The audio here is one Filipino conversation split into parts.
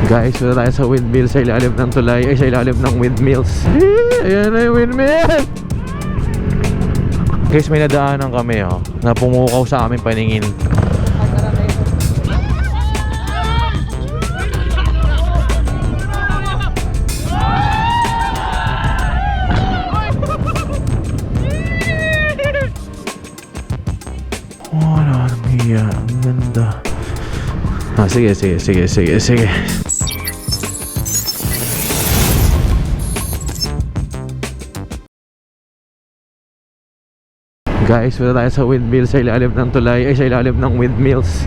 Guys, wala tayo sa windmill sa ilalim ng tulay. Ay, sa ilalim ng windmills. Ayan na yung windmill. Guys, may nadaanan kami na pumukaw sa aming paningin. Ang ganda. Sige. Guys, wala tayo sa windmill sa ilalim ng tulay. Ay, sa ilalim ng windmills.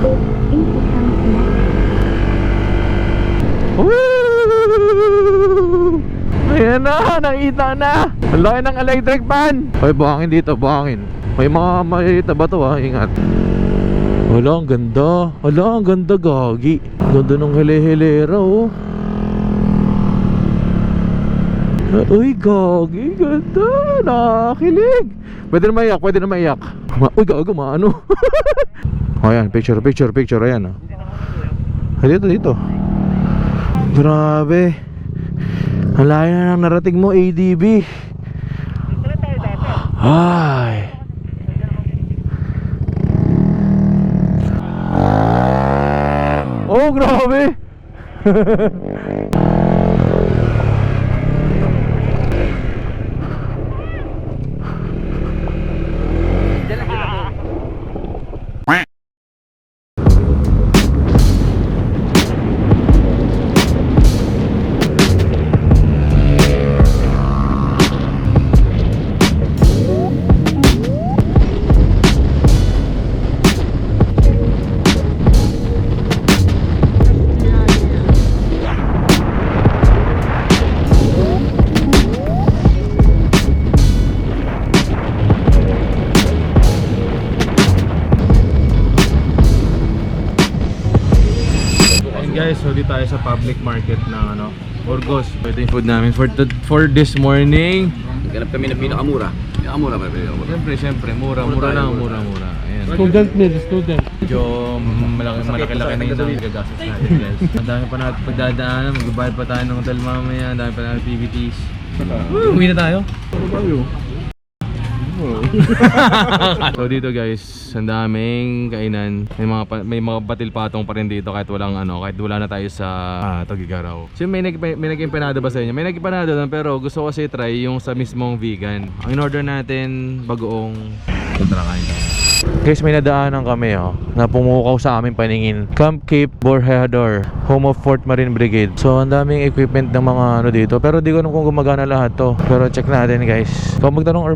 Woo! Ayan na, nakita na. Ang laki ng electric fan. Hoy, buhangin dito, buhangin. May mga maliliit na bato ingat. Wala, ang ganda. Wala, ang ganda, gagi. Ganda ng hele-helera, Uy, gagi, ganda. Nakakilig. Pwede na maiyak, Uy, gago, maano. Ayan, picture. Ayan, Dito. Grabe. Ang layo na ng narating mo, ADB. Ay. Oh, grabe. Guys, so dito tayo sa public market ng Burgos. Ito yung food namin for this morning. Ganap kami ng pinakamura. Pinakamura ba? Siyempre, mura lang. Ayan. Student. Medyo malaki na yung gagastos natin, guys. Ang dami pa natin pagdadaanan, magbabayad pa tayo ng hotel mamaya, ang dami pa natin activities. Uwi na tayo. So dito guys, ang daming kainan. May mga batil patong pa rin dito kahit wala na tayo sa Tugigaraw. So may nag-empanada ba sa inyo? May nag-empanada lang, pero gusto ko kasi try yung sa mismong vegan. Ang in-order natin, bagoong kain tayo. Guys, may nadaanan kami na pumukaw sa aming paningin. Camp Cape Borjador, home of 4th Marine Brigade. So ang daming equipment ng mga dito, pero di ko alam kung gumagana lahat to. Pero check natin guys. Ikaw magtanong or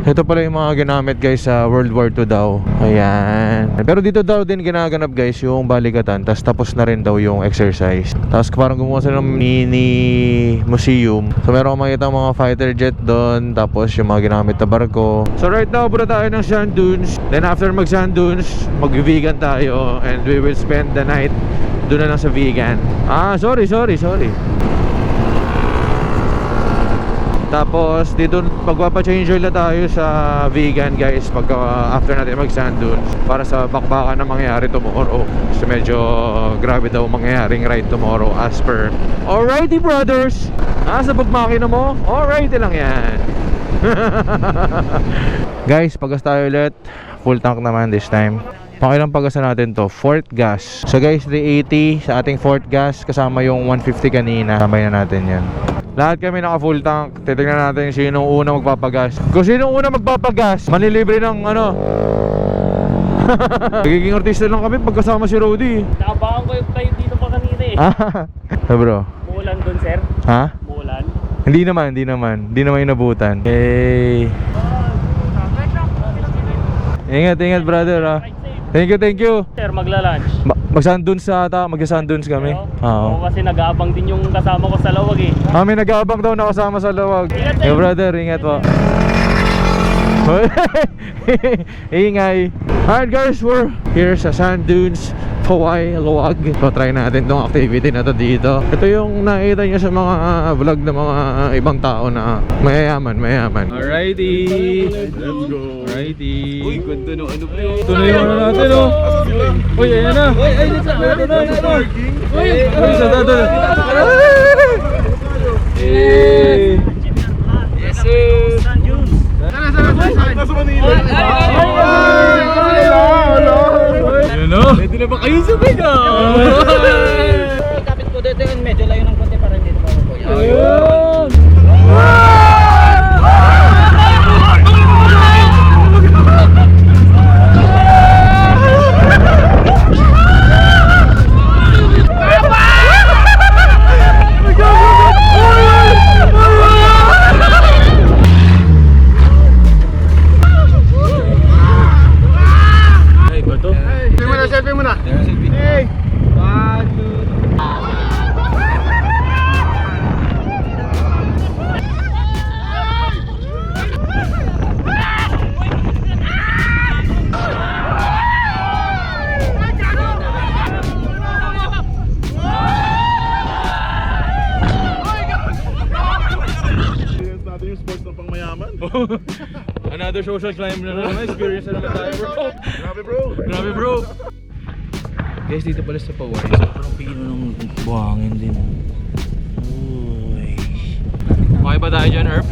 ito pala yung mga ginamit guys sa World War II daw. Ayan. Pero dito daw din ginaganap guys yung balikatan. Tapos na rin daw yung exercise. Tapos parang gumawa sila ng mini museum. So meron akong makita mga fighter jet doon. Tapos yung mga ginamit na barko. So right now pura tayo ng sand dunes. Then after mag sand dunes, mag-vegan tayo. And we will spend the night doon na lang sa vegan. Sorry. Tapos dito magpapa-change oil na tayo sa vegan guys pag after natin mag sand dunes, para sa bakbakan na mangyayari tomorrow. So medyo grabe daw mangyayaring ride tomorrow as per. Alrighty brothers, sa pagmakina mo, alrighty lang yan. Guys, pagas tayo ulit. Full tank naman this time. Pakilang pagasa natin to, fourth gas. So guys, 380 sa ating fourth gas, kasama yung 150 kanina. Tambay na natin yan. Lahat kami naka full tank. Titignan natin sinong una magpapagas. Kung sinong una magpapagas, manilibre ng Nagiging artista lang kami pagkasama si Rody. Nakabakan ko yung tayo dito pa kanina Bro. Muulan dun, sir. Ha? Muulan. Hindi naman inabutan. Hey. Ingat brother Thank you. Sir, magla-lunch. Mag-sundunes mag-sundunes kami. Oo, kasi nag-aabang din yung kasama ko sa lawag may nag-aabang daw na kasama sa lawag. Ingat brother, ingat po. Ingay. Alright guys, we're here sa sand dunes Hawaii Luwag. So try natin tong activity na to dito. Ito yung nakita nyo sa mga vlog ng mga ibang tao na mayayaman. Alrighty, let's go. Alrighty. Uy, ganda no ano pre. Ito na yung ano natin, oh. Uy, ayan na. Uy, ay, ito na. Uy, sa tato. Yes, sir. Nasa Manila. Yun, no? Pwede na ba kayo sabay na? Kapit po dito yun, medyo layo ng konti para hindi na po yan. Ayun! Ay, ba to? Selfie muna. Hey! Natin yung sports ng pangmayaman. Another social climb na naman. Experience na naman tayo, bro. Grabe bro. Grabe, bro. Guys, dito pala sa Paway. Sobrang pino ng buhangin din. Uy. Okay ba tayo dyan, Erp?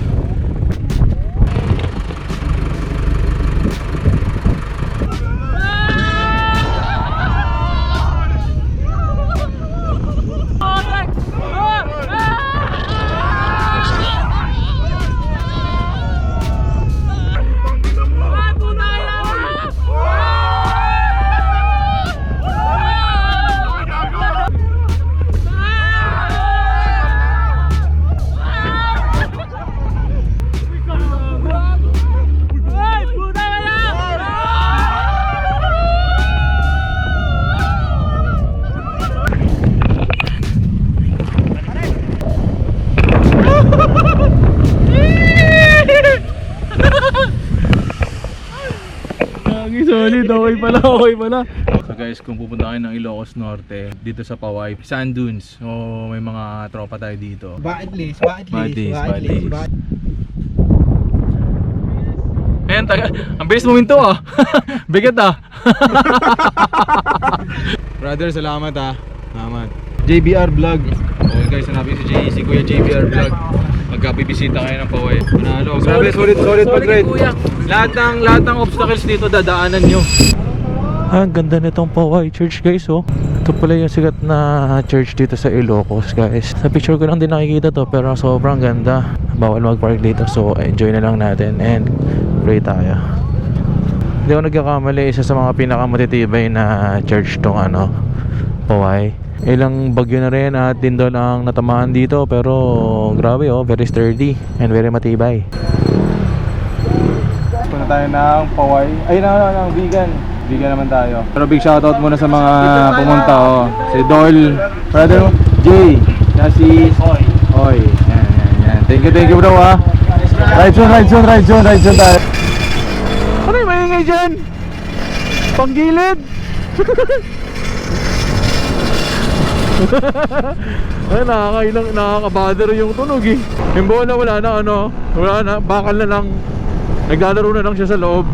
Solid, okay pala. So guys, kung pupunta kayo ng Ilocos Norte, dito sa Paway, Sand Dunes, so may mga tropa tayo dito. Bucket list. Ayan, ang bilis muminto ah. Bigat ah. Brother, salamat ah. Salamat. JBR Vlog. Okay guys, hanapin si Kuya JBR Vlog. Magkabibisita kayo ng Paway. Manalo. Grabe, solid pag-ride. Lahat ng obstacles dito dadaanan nyo. Ang ganda nitong Paway Church guys, oh. Ito pala yung sikat na church dito sa Ilocos guys. Sa picture ko lang din nakikita to, pero sobrang ganda. Bawal mag-park dito, so enjoy na lang natin and pray tayo. Hindi ako nagkakamali, isa sa mga pinakamatitibay na church tong Paway. Ilang bagyo na rin at dindol ang natamaan dito, pero grabe oh, very sturdy and very matibay. Punta tayo ng Paway. Ay, ng vegan. Vegan naman tayo. Pero big shoutout muna sa mga pumunta oh. Si Dol, brother Jay, na si Oy. Yan. Thank you bro ah. Ride soon tayo. Ano yung maingay dyan? Panggilid? Ay, nakaka-bother yung tunog eh. Yung bola wala na, bakal na lang. Naglalaro na lang siya sa loob.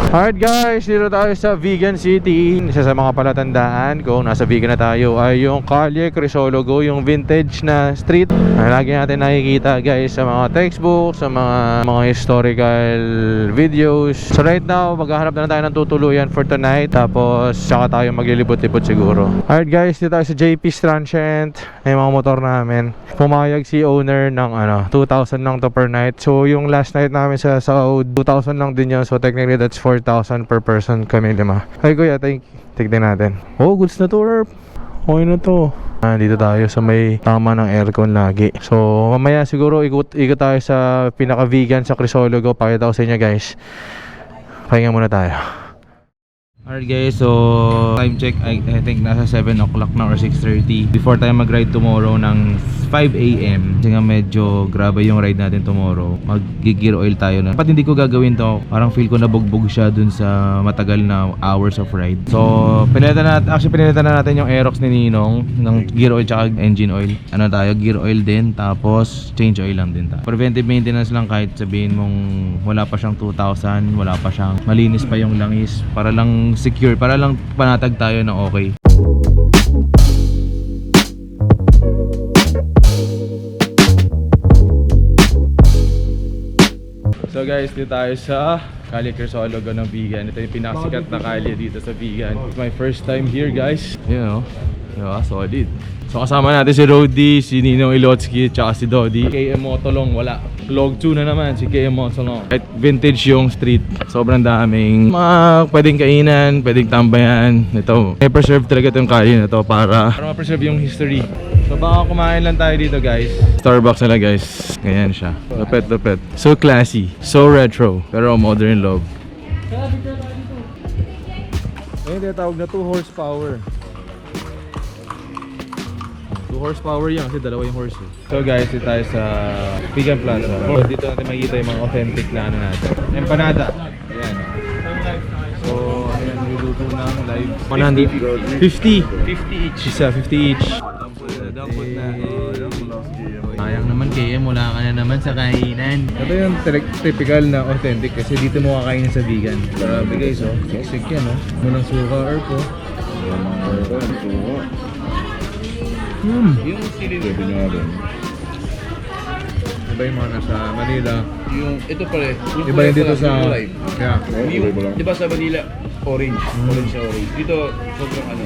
Alright guys, dito tayo sa Vegan City. Isa sa mga palatandaan kung nasa vegan na tayo ay yung Calle Crisologo, yung vintage na street na lagi natin nakikita guys sa mga textbooks, sa mga historical videos. So right now, maghahanap na tayo ng tutuluyan for tonight. Tapos saka tayo maglilibot-libot siguro. Alright guys, dito tayo sa JP's Transient. Ay mga motor namin. Pumayag si owner ng 2,000 lang to per night. So yung last night namin sa Saud, 2,000 lang din yun. So technically that's 4,000 per person kami 5. Ay kuya, tignan natin. Oh, goods na to, Erp. Okay na to. Dito tayo sa may tama ng aircon lagi. So mamaya siguro ikot tayo sa pinaka-vegan sa Crisologo. Pakita ko sa inyo guys. Pahinga muna tayo. Alright guys, so time check, I think nasa 7 o'clock na or 6:30 before tayo mag-ride tomorrow ng 5 AM. Kasi nga medyo grabe yung ride natin tomorrow. Mag-gear oil tayo na. Ba't hindi ko gagawin to? Parang feel ko nabugbog siya dun sa matagal na hours of ride. So pinilitan na natin yung Aerox ni Ninong ng gear oil tsaka engine oil. Ano tayo, gear oil din, tapos change oil lang din tayo. Preventive maintenance lang, kahit sabihin mong wala pa siyang 2,000, wala pa siyang malinis pa yung langis, para lang secure, para lang panatag tayo na okay. So guys, dito tayo sa Calle Crisologo ng Vigan. Ito yung pinakasikat na kalye dito sa Vigan. It's my first time here guys. You know, solid. So kasama natin si Rody, si Ninong Ilotski, tsaka si Dodi. KM Motolong wala. Log 2 na naman si KM Motolong. Kahit vintage yung street, sobrang daming mga pwedeng kainan, pwedeng tambayan. Ito, may preserve talaga itong kalye na to para ma-preserve yung history. So baka kumain lang tayo dito guys. Starbucks na lang guys. Ganyan siya. Lupet. So classy, so retro, pero modern love. Ayun, tinatawag na 2 horsepower. 2 horsepower yan kasi dalawa yung horse eh. So guys, dito tayo sa Vigan Plaza. So, dito natin makikita yung mga authentic na ano natin. Empanada. Ayan. So, ayan, niluto ng live. 150. 50 each. Isa, 50 each. Dampot na. Sayang naman KM, wala ka na naman sa kainan. Ito yung typical na authentic kasi dito mo kakainin sa Vigan. Grabe guys, oh. Siksik yan, oh. Munang suka or po. Yung sili nyo rin. Iba yung mga nasa Manila. Yung ito pala, Iba yung dito sa... Yeah. di ba sa Manila, orange, orange sa orange. Dito, sobrang ano.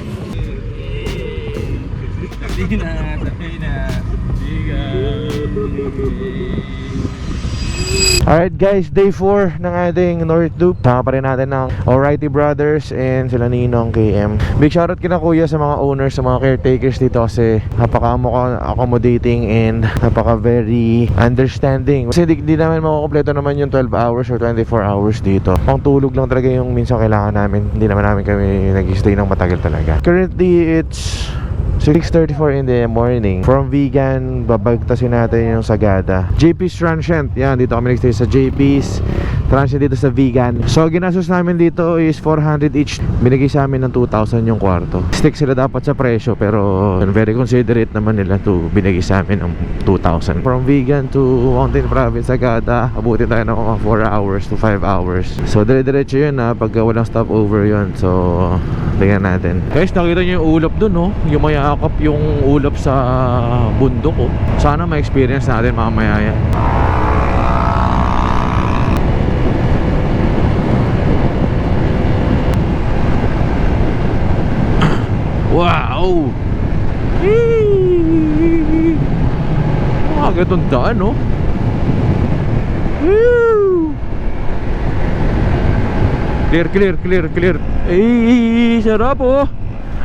Alright guys, day 4 ng ating North Loop. Sama pa rin natin ng Alrighty Brothers and sila Ninong KM. Big shoutout kina kuya sa mga owners, sa mga caretakers dito kasi napaka-accommodating and napaka very understanding. Kasi di namin makukompleto naman yung 12 hours or 24 hours dito. Pang tulog lang talaga yung minsan kailangan namin. Hindi naman namin kami nag-stay ng matagal talaga. Currently it's 6:34 in the morning. From Vigan, babagtasin natin yung Sagada. JP's Transient. Yan, dito kami nag-stay sa JP's Transient dito sa Vigan. So, ginastos namin dito is 400 each. Binigay sa amin ng 2,000 yung kwarto. Stick sila dapat sa presyo, pero very considerate naman nila to binigay sa amin ng 2,000. From Vigan to Mountain Province, Sagada, abutin tayo ng mga 4 hours to 5 hours. So, dire-diretso yun ha, pagka walang stopover yun. So, tingnan natin. Guys, nakita nyo yung ulap dun, no? Yung mayakap yung ulap sa bundok, oh. Sana ma-experience natin mamaya yan. Wow! Ganitong daan, no? Woo! Clear. Ay, sarap, oh.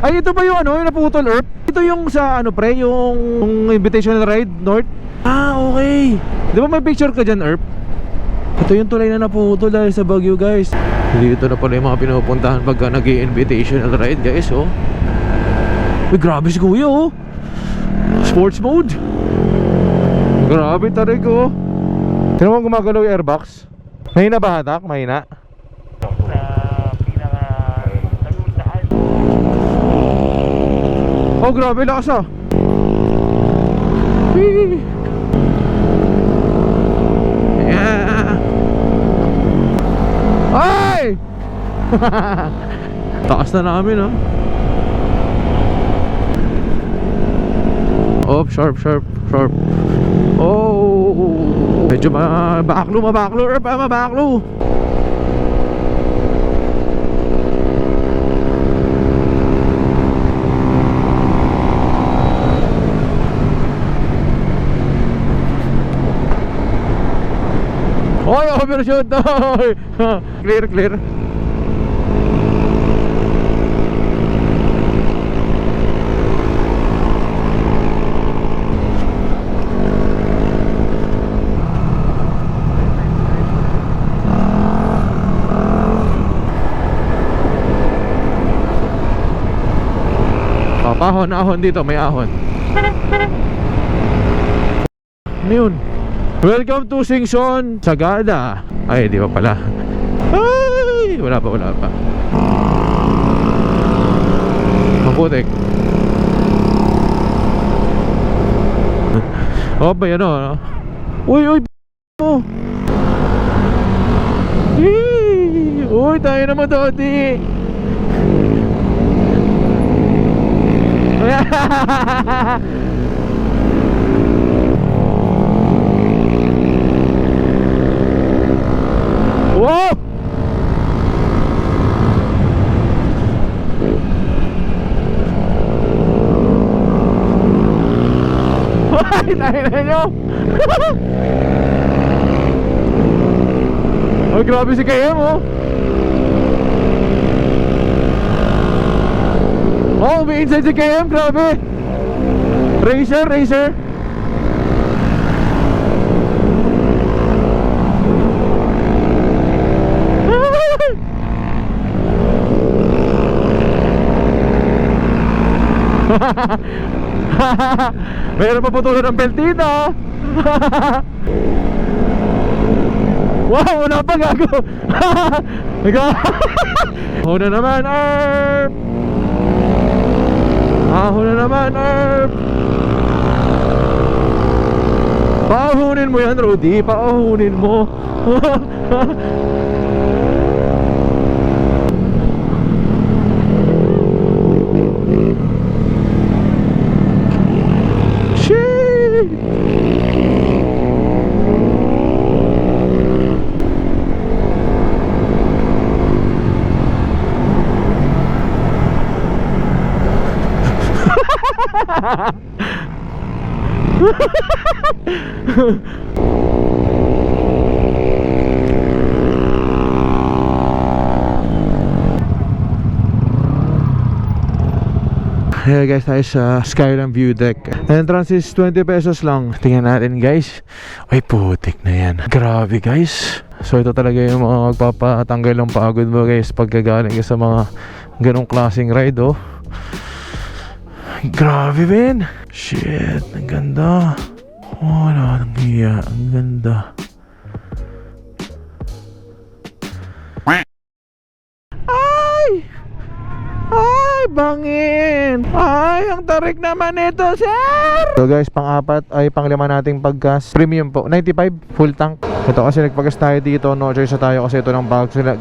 Ay, ito ba yung ano, yung naputol, Earth? Ito yung sa ano pre, yung invitational ride north. Ah, okay. Di ba may picture ka dyan, Earth? Ito yung tulay na naputol dahil sa Baguio, guys. Dito na pala yung mga pinupuntahan pagka nag-invitational ride, guys, oh. Uy, grabe si kuya, oh. Sports mode. Grabe tarig, oh. Sino mo gumagalaw yung airbox? Mahina ba hatak? Mahina? Oh, grabe, lakas ah. Yeah. Ay! Taas na namin, ah. Oh, sharp. Oh, medyo mabaklo, mabaklo. Oy, overshoot. Clear. ahon dito, may ahon. Ano yun? Welcome to Singson Sagada. Ay, di ba pala? Ay, wala pa. Maputik. Oh, ba yan o? Uy, mo. Uy, tayo naman Dodi. Wow! Ay, tayo na nyo. Oh, grabe si KM, oh. Oh, may inside si KM, grabe. Racer. Mayroon pa putulan ng belt dito. Wow, wala pa gago. Huna naman, Arp. Huna naman, Arp. Pauhunin mo yan, Rudy. Pauhunin mo. Hey guys, tayo sa Skyline View Deck. Entrance is 20 pesos lang. Tingnan natin guys. Ay putik na yan. Grabe guys. So ito talaga yung mga magpapatanggal ng pagod mo guys pagkagaling ka sa mga ganong klaseng ride oh. Grabe Ben. Shit, ang ganda. Oh, wala nang hiya. Ang ganda. Ay, bangin. Ay, ang tarik naman ito, sir. So guys, pang-apat ay pang-lima nating paggas. Premium po, 95 full tank. Ito kasi nagpagas tayo dito, no choice na tayo kasi ito ng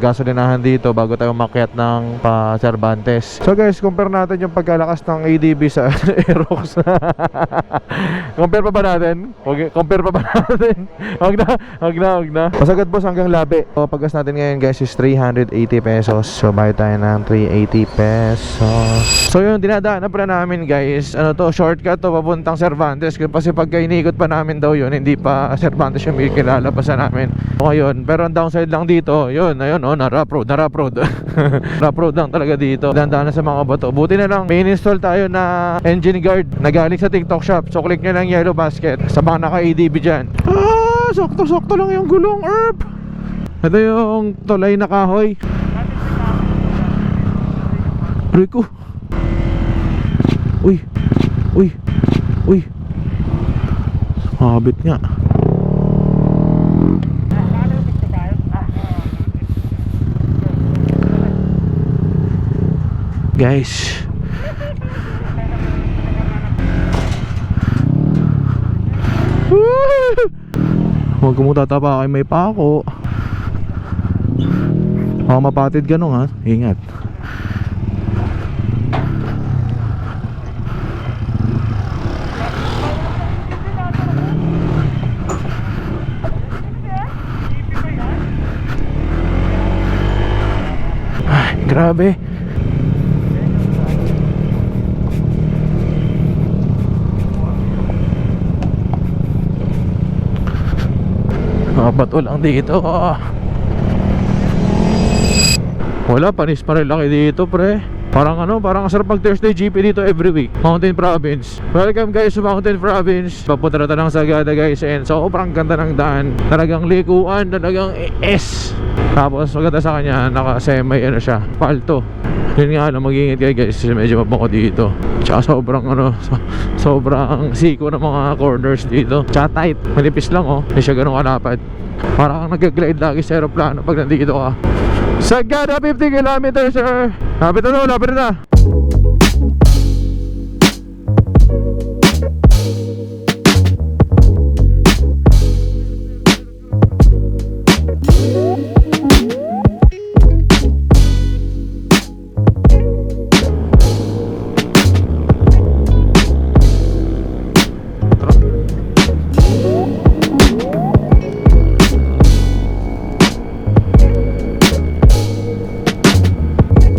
gasolinahan dito bago tayo makiat ng pa Cervantes. So guys, compare natin yung pagkalakas ng ADB sa Aerox. Compare pa ba natin? Okay, compare pa ba natin? Wag na. Pasagad boss hanggang labi. So paggas natin ngayon guys is 380 pesos. So bayad tayo ng 380 pesos. So yun, dinadaanan pa namin guys. Ano to, shortcut to papuntang Cervantes. Kasi pagka inikot pa namin daw yun, hindi pa Cervantes yung kilala pa sa namin. So ngayon, pero ang downside lang dito, yun, ayun oh, na rough road. Rough road lang talaga dito. Dandaanan sa mga bato. Buti na lang, may install tayo na engine guard na galing sa TikTok shop. So click nyo lang yellow basket. Sa mga naka-ADB dyan. Ah, sakto lang yung gulong, Erp. Ito yung tulay na kahoy. Rico. Uy. Habit nga. Guys. Huwag kumutata pa kay may pako. Baka mapatid ganun ha. Ingat. Ay, grabe. Bato lang dito. Wala, panis pa rin laki dito pre. Parang parang sarap pag Thursday GP dito every week. Mountain Province. Welcome guys sa Mountain Province. Papunta na tayo ng Sagada guys, and sobrang ganda ng daan. Talagang likuan, talagang S. Tapos maganda sa kanya, naka-semi siya, palto. Yun nga lang, mag-iingat kayo guys, medyo mabango dito. Tsaka sobrang siko ng mga corners dito. Tsaka tight, manipis lang hindi siya ganun kalapad. Parang kang nag-glide lagi sa aeroplano pag nandito ka. Sagada 50 kilometers sir. Lapit na.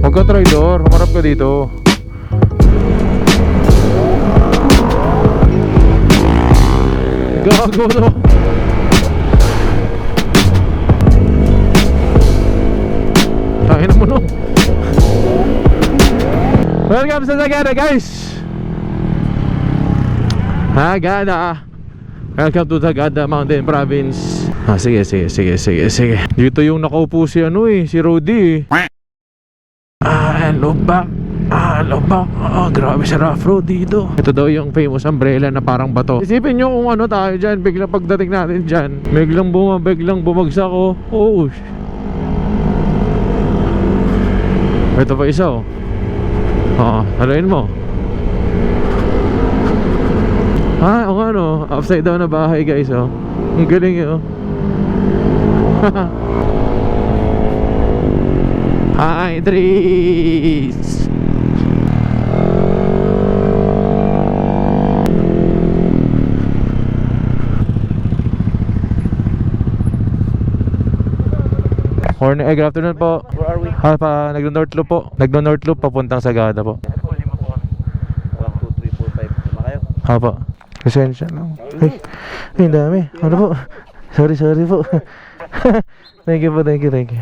Huwag ka traidor, humarap ka dito. Gago no. Tahin mo no. Welcome sa Sagada guys. Sagada. Welcome to Sagada Mountain Province. Sige. Dito yung nakaupo si si Rudy lubak. Grabe sa rough road dito. Ito daw yung famous umbrella na parang bato. Isipin nyo kung tayo dyan, biglang pagdating natin dyan, biglang bumagsak ito pa isa haluin mo. Upside down na bahay guys ang galing Hi Dries. Good afternoon po. Where are we? Nagno-North Loop po. Nagno-North Loop papuntang Sagada po. 1, 2, 3, 4, 5. Tama kayo? Po. Pasensya lang. Ay, dami. Ano po? Sorry po. Thank you.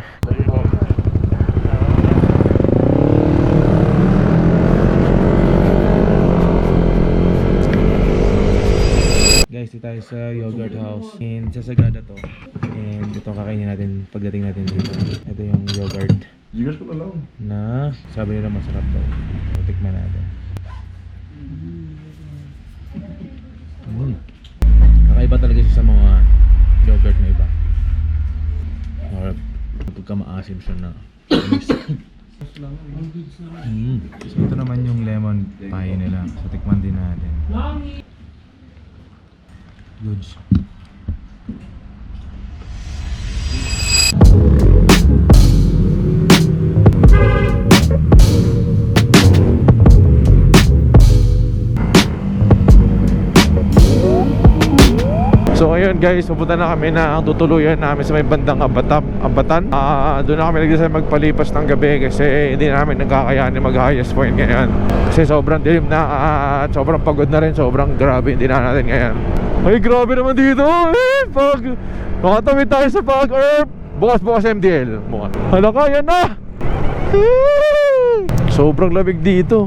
Guys, dito tayo sa yogurt house and sa Sagada to. And ito kakainin natin pagdating natin dito. Ito yung yogurt You guys put alone. na sabi nila masarap daw. Tikman natin. Kakaiba talaga siya sa mga yogurt na iba. Or pagka maasim siya na So ito naman yung lemon pie nila. So tikman din natin. Goods. So ayun guys, pupunta na kami na ang tutuluyan namin sa may bandang Abatan. Doon na kami nagdesisyon magpalipas ng gabi kasi hindi namin nagkakayanin mag-highest point ngayon. Kasi sobrang dilim na at sobrang pagod na rin, sobrang grabe hindi na natin ngayon. Ay grabe naman dito pag makatawid tayo sa Pag-Earth. Bukas MDL. Hala ka, yan na. Sobrang lamig dito.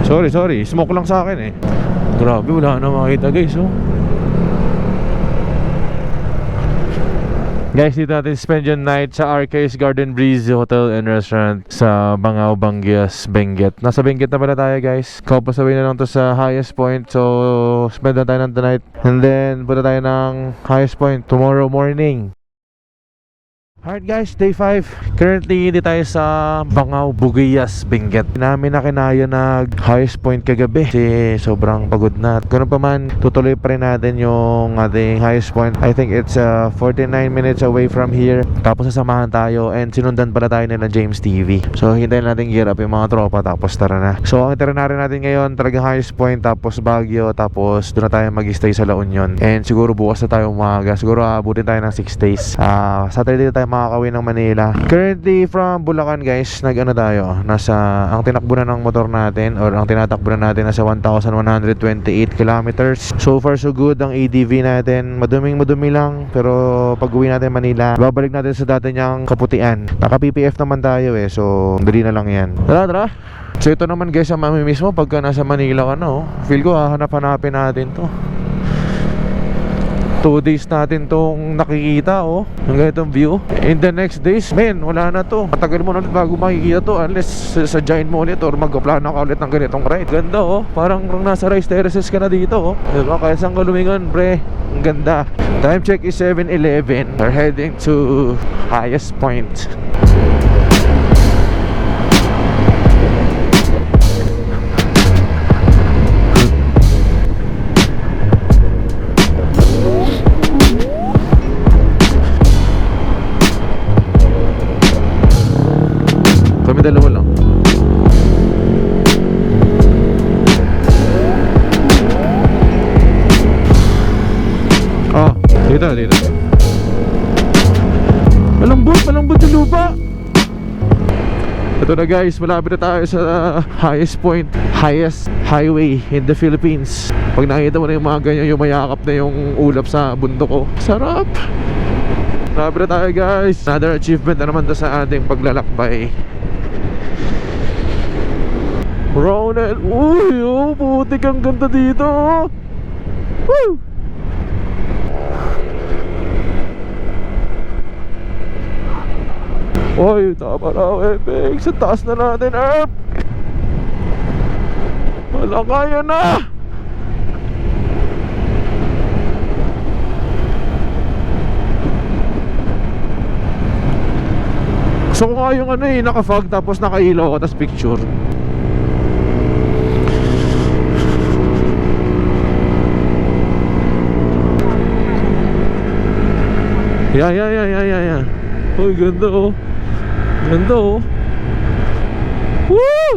Sorry, smoke lang sa akin Grabe, wala na makita guys Guys, dito natin spend yung night sa RK's Garden Breeze Hotel and Restaurant sa Bangao, Bangias, Benguet. Nasa Benguet na pala tayo guys. Kapasaway na lang to sa highest point. So, spend na tayo ng tonight. And then, punta tayo ng highest point tomorrow morning. Alright guys, day 5. Currently, hindi tayo sa Bangao, Bugayas, Benguet. Namin na kinaya nag highest point kagabi kasi sobrang pagod na. Ganun pa man, tutuloy pa rin natin yung ating highest point. I think it's 49 minutes away from here. Tapos sasamahan tayo and sinundan pala tayo nila James TV. So, hintayin natin gear up yung mga tropa tapos tara na. So, ang itinerary natin ngayon, talagang highest point tapos Baguio tapos doon na tayo mag-stay sa La Union. And siguro bukas na tayo umaga. Siguro abutin tayo ng 6 days. Saturday na tayo makakauwi ng Manila. Currently from Bulacan guys, nag-ano tayo, ang tinakbo na ng motor natin or ang tinatakbo na natin nasa 1,128 kilometers. So far so good ang ADV natin. Madumi lang, pero pag uwi natin Manila, babalik natin sa dati niyang kaputian. Naka PPF naman tayo so dali na lang yan. Tara. So ito naman guys ang mamimiss mo pagka nasa Manila ka na. Feel ko hahanap-hanapin natin to. 2 days natin tong nakikita ang ganitong view. In the next days, wala na to. Matagal mo na ulit bago makikita to unless sadyain mo ulit or magpaplano ka ulit ng ganitong ride. Ganda parang nasa rice terraces ka na dito Diba? Kaya saan ka lumingon pre? Ang ganda. Time check is 7:11. We're heading to highest point. Kami dalawa lang. Dito. Malambot yung lupa. Ito na guys, malapit na tayo sa highest point, highest highway in the Philippines. Pag nakita mo na yung mga ganyan, yung mayakap na yung ulap sa bundok ko. Sarap! Malapit na tayo guys. Another achievement na naman to sa ating paglalakbay. Ronald, putik ang ganda dito. Woo! Oy, tama na, Ebek. Sa taas na natin, Erp. Wala kaya na. Gusto ko nga yung naka-fog tapos naka-ilaw ko tapos picture. Yeah. Uy, ganda Ganda Woo!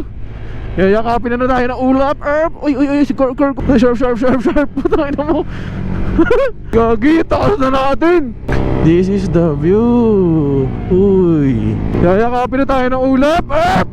Yayakapin na tayo ng ulap, Erp. Uy, si Kirk. Sharp. Putangin na mo. Gagi, taas na natin. This is the view. Uy. Yayakapin na tayo ng ulap, Erp.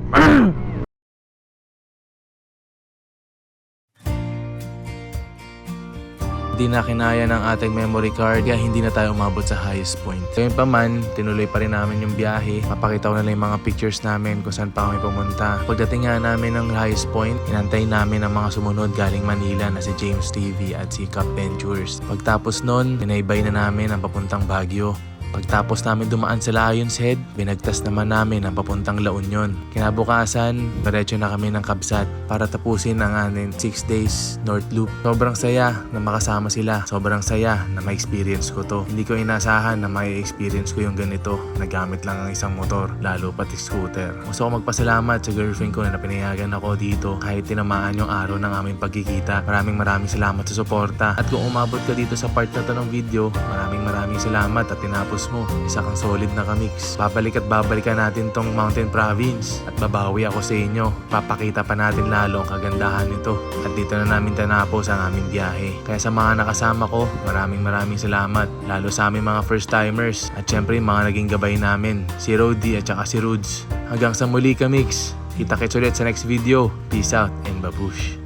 Hindi na kinaya ng ating memory card kaya hindi na tayo umabot sa highest point. Ngayon pa man, tinuloy pa rin namin yung biyahe. Mapakita ko na lang yung mga pictures namin kung saan pa kami pumunta. Pagdating nga namin ng highest point, inantay namin ang mga sumunod galing Manila na si James TV at si Cap Ventures. Pagtapos nun, tinaybay na namin ang papuntang Baguio. Pagtapos namin dumaan sa Lions Head, binagtas naman namin ang papuntang La Union. Kinabukasan, diretso na kami ng Kabsat para tapusin ang ating 6 days North Loop. Sobrang saya na makasama sila. Sobrang saya na ma-experience ko to. Hindi ko inasahan na ma-experience ko yung ganito. Nagamit lang ang isang motor, lalo pati scooter. Gusto ko magpasalamat sa girlfriend ko na pinayagan ako dito kahit tinamaan yung araw ng aming pagkikita. Maraming salamat sa suporta. At kung umabot ka dito sa part na to ng video, maraming salamat at tinapos mo. Isa kang solid na kamix. Babalikan natin tong Mountain Province at babawi ako sa inyo. Papakita pa natin lalo ang kagandahan nito. At dito na namin tinapos ang aming biyahe. Kaya sa mga nakasama ko, maraming salamat. Lalo sa aming mga first timers at syempre mga naging gabay namin, si Rody at saka si Rudes. Hanggang sa muli kamix. Kita-kits ulit sa next video. Peace out and babush.